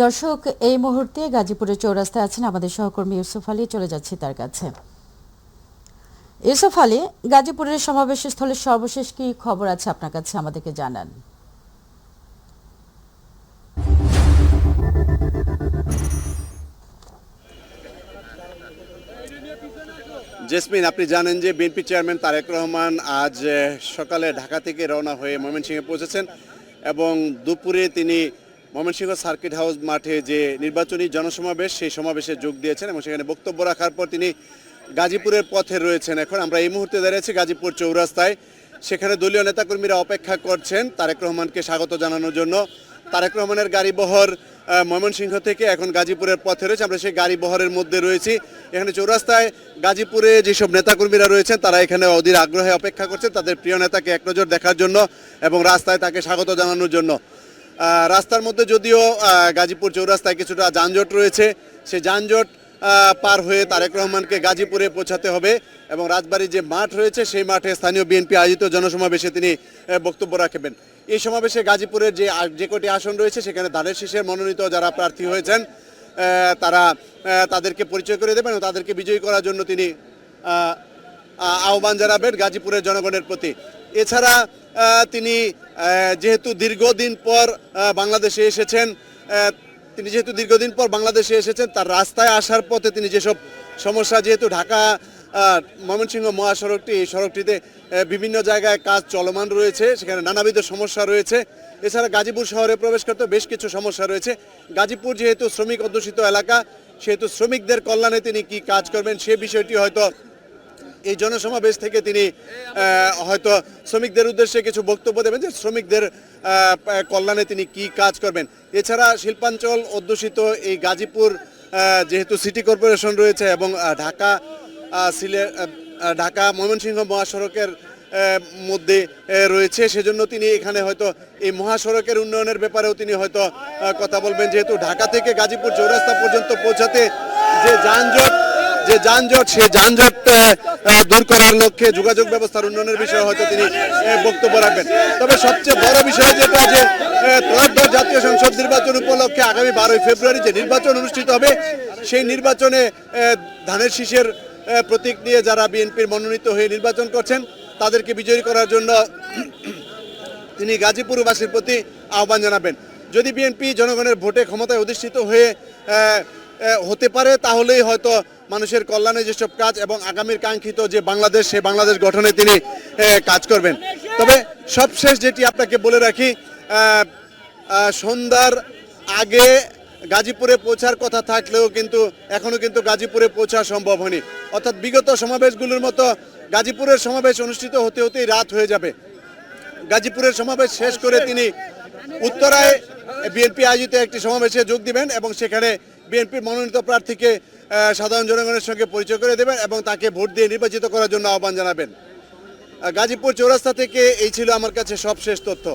দর্শক, এই মুহূর্তে গাজীপুরের চৌরাস্তায় আছেন আমাদের সহকর্মী ইউসুফ আলী। চলে যাচ্ছি তার কাছে। ইউসুফ আলী, গাজীপুরের সমাবেশ স্থলে সর্বশেষ কি খবর আছে আপনার কাছে, আমাদেরকে জানান। জেসমিন, আপনি জানেন যে বিএনপি চেয়ারম্যান তারেক রহমান আজ সকালে ঢাকা থেকে রওনা হয়ে ময়মনসিংহে পৌঁছেছেন এবং দুপুরে তিনি ময়মনসিংহ সার্কিট হাউস মাঠে যে নির্বাচনী জনসমাবেশ সেই সমাবেশে যোগ দিয়েছেন এবং সেখানে বক্তব্য রাখার পর তিনি গাজীপুরের পথে রয়েছেন। এখন আমরা এই মুহূর্তে দাঁড়িয়েছি গাজীপুর চৌরাস্তায়। সেখানে দলীয় নেতাকর্মীরা অপেক্ষা করছেন তারেক রহমানকে স্বাগত জানানোর জন্য। তারেক রহমানের গাড়িবহর ময়মনসিংহ থেকে এখন গাজীপুরের পথে রয়েছে। আমরা সেই গাড়িবহরের মধ্যে রয়েছি। এখানে চৌরাস্তায় গাজীপুরে যেসব নেতাকর্মীরা রয়েছেন তারা এখানে অধীর আগ্রহে অপেক্ষা করছেন তাদের প্রিয় নেতাকে এক নজর দেখার জন্য এবং রাস্তায় তাকে স্বাগত জানানোর জন্য। রাস্তার মধ্যে যদিও গাজীপুর চৌরাস্তায় কিছুটা যানজট রয়েছে, সেই যানজট পার হয়ে তারেক রহমানকে গাজীপুরে পৌঁছাতে হবে এবং রাজবাড়ির যে মাঠ রয়েছে সেই মাঠে স্থানীয় বিএনপি আয়োজিত জনসমাবেশে তিনি বক্তব্য রাখবেন। এই সমাবেশে গাজীপুরের যে কটি আসন রয়েছে সেখানে ধানের শীষের মনোনীত যারা প্রার্থী হয়েছেন তারা তাদেরকে পরিচয় করে দেবেন এবং তাদেরকে বিজয়ী করার জন্য তিনি আহ্বান জানাবেন গাজীপুরের জনগণের প্রতি। এছাড়া তিনি যেহেতু দীর্ঘদিন পর বাংলাদেশে এসেছেন তার রাস্তায় আসার পথে তিনি যেসব সমস্যা, যেহেতু ঢাকা ময়মনসিংহ মহাসড়কটি, এই সড়কটিতে বিভিন্ন জায়গায় কাজ চলমান রয়েছে, সেখানে নানাবিধ সমস্যা রয়েছে। এছাড়া গাজীপুর শহরে প্রবেশ করতে বেশ কিছু সমস্যা রয়েছে। গাজীপুর যেহেতু শ্রমিক অধ্যুষিত এলাকা, সেহেতু শ্রমিকদের কল্যাণে তিনি কি কাজ করবেন সে বিষয়টি হয়তো এই জনসমাবেশ থেকে তিনি হয়তো শ্রমিকদের উদ্দেশ্যে কিছু বক্তব্য দেবেন যে শ্রমিকদের কল্যাণে তিনি কি কাজ করবেন। এছাড়া শিল্পাঞ্চল অধ্যুষিত এই গাজীপুর যেহেতু সিটি কর্পোরেশন রয়েছে এবং ঢাকা ময়মনসিংহ মহাসড়কের মধ্যে রয়েছে, সেজন্য তিনি এখানে হয়তো এই মহাসড়কের উন্নয়নের ব্যাপারেও তিনি হয়তো কথা বলবেন। যেহেতু ঢাকা থেকে গাজীপুর চৌরাস্তা পর্যন্ত পৌঁছাতে যে যানজট সেই যানজট দূর করার লক্ষ্যে যোগাযোগ ব্যবস্থার উন্নয়নের বিষয়ে হয়তো তিনি বক্তব্য রাখবেন। তবে সবচেয়ে বড় বিষয় যেটা যে ত্রয়োদশ জাতীয় সংসদ নির্বাচন উপলক্ষে আগামী 12 ফেব্রুয়ারি যে নির্বাচন অনুষ্ঠিত হবে সেই নির্বাচনে ধানের শীষের প্রতীক নিয়ে যারা বিএনপির মনোনীত হয়ে নির্বাচন করছেন তাদেরকে বিজয়ী করার জন্য তিনি গাজীপুরবাসীর প্রতি আহ্বান জানাবেন। যদি বিএনপি জনগণের ভোটে ক্ষমতায় অধিষ্ঠিত হতে পারে তাহলেই হয়তো মানুষের কল্যাণে যেসব কাজ এবং আগামীর কাঙ্ক্ষিত যে বাংলাদেশ, সেই বাংলাদেশ গঠনে তিনি কাজ করবেন। তবে সবশেষ যেটি আপনাকে বলে রাখি, সন্ধ্যার আগে গাজীপুরে পৌঁছার কথা থাকলেও কিন্তু এখনও কিন্তু গাজীপুরে পৌঁছা সম্ভব হয়নি। অর্থাৎ বিগত সমাবেশগুলোর মতো গাজীপুরের সমাবেশ অনুষ্ঠিত হতে হতেই রাত হয়ে যাবে। গাজীপুরের সমাবেশ শেষ করে তিনি উত্তরায় বিএনপি আয়োজিত একটি সমাবেশে যোগ দিবেন এবং সেখানে বিএনপির মনোনীত প্রার্থীকে সাধারণ জনগণের সঙ্গে পরিচয় করে দেবেন এবং তাকে ভোট দিয়ে নির্বাচিত করার জন্য আহ্বান জানাবেন। গাজীপুর চৌরাস্তা থেকে এই ছিল আমার কাছে সবশেষ তথ্য।